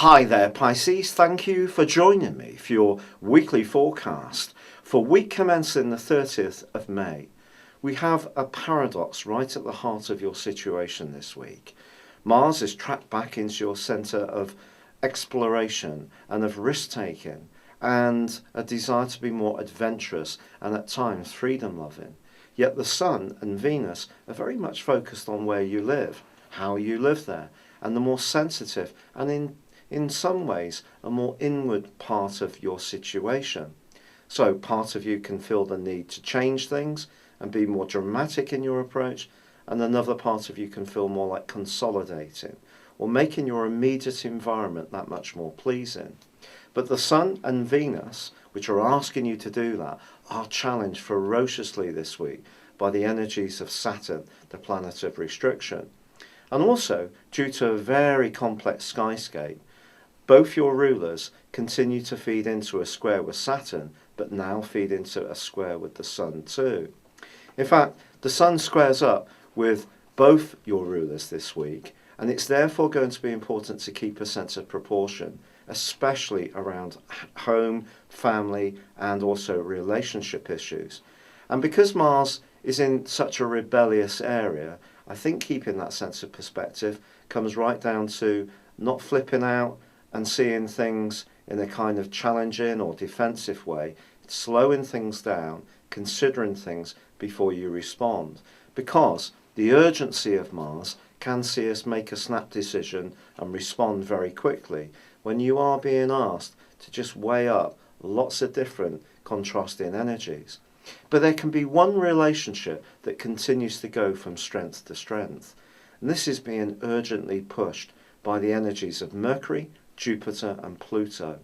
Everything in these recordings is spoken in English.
Hi there Pisces, thank you for joining me for your weekly forecast for week commencing the 30th of May. We have a paradox right at the heart of your situation this week. Mars is trapped back into your centre of exploration and of risk-taking and a desire to be more adventurous and at times freedom-loving. Yet the Sun and Venus are very much focused on where you live, how you live there, and the more sensitive and in some ways a more inward part of your situation. So part of you can feel the need to change things and be more dramatic in your approach, and another part of you can feel more like consolidating or making your immediate environment that much more pleasing. But the Sun and Venus, which are asking you to do that, are challenged ferociously this week by the energies of Saturn, the planet of restriction. And also, due to a very complex skyscape, both your rulers continue to feed into a square with Saturn, but now feed into a square with the Sun too. In fact, the Sun squares up with both your rulers this week, and it's therefore going to be important to keep a sense of proportion, especially around home, family, and also relationship issues. And because Mars is in such a rebellious area, I think keeping that sense of perspective comes right down to not flipping out and seeing things in a kind of challenging or defensive way, slowing things down, considering things before you respond. Because the urgency of Mars can see us make a snap decision and respond very quickly when you are being asked to just weigh up lots of different contrasting energies. But there can be one relationship that continues to go from strength to strength, and this is being urgently pushed by the energies of Mercury, Jupiter and Pluto.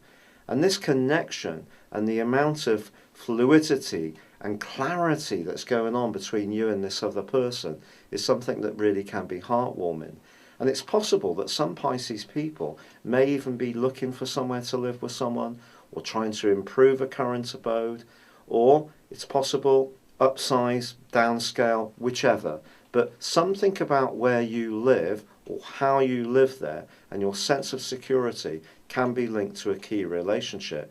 And this connection and the amount of fluidity and clarity that's going on between you and this other person is something that really can be heartwarming. And it's possible that some Pisces people may even be looking for somewhere to live with someone, or trying to improve a current abode, or it's possible upsize, downscale, whichever. But something about where you live or how you live there and your sense of security can be linked to a key relationship.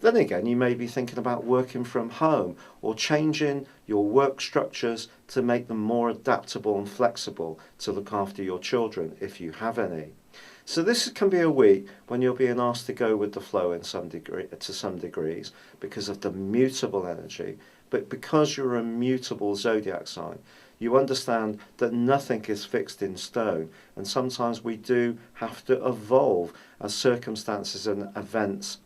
Then again, you may be thinking about working from home or changing your work structures to make them more adaptable and flexible to look after your children if you have any. So this can be a week when you're being asked to go with the flow in some degree, to some degrees, because of the mutable energy. But because you're a mutable zodiac sign, you understand that nothing is fixed in stone, and sometimes we do have to evolve as circumstances and events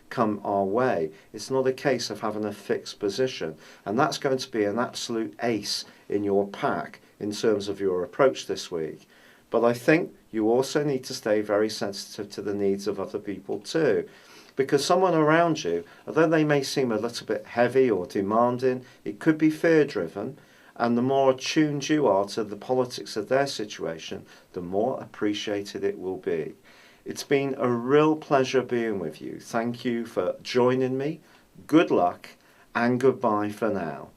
come our way. It's not a case of having a fixed position, and that's going to be an absolute ace in your pack in terms of your approach this week. But I think you also need to stay very sensitive to the needs of other people too, because someone around you, although they may seem a little bit heavy or demanding, it could be fear-driven, and the more attuned you are to the politics of their situation, the more appreciated it will be. It's been a real pleasure being with you. Thank you for joining me. Good luck and goodbye for now.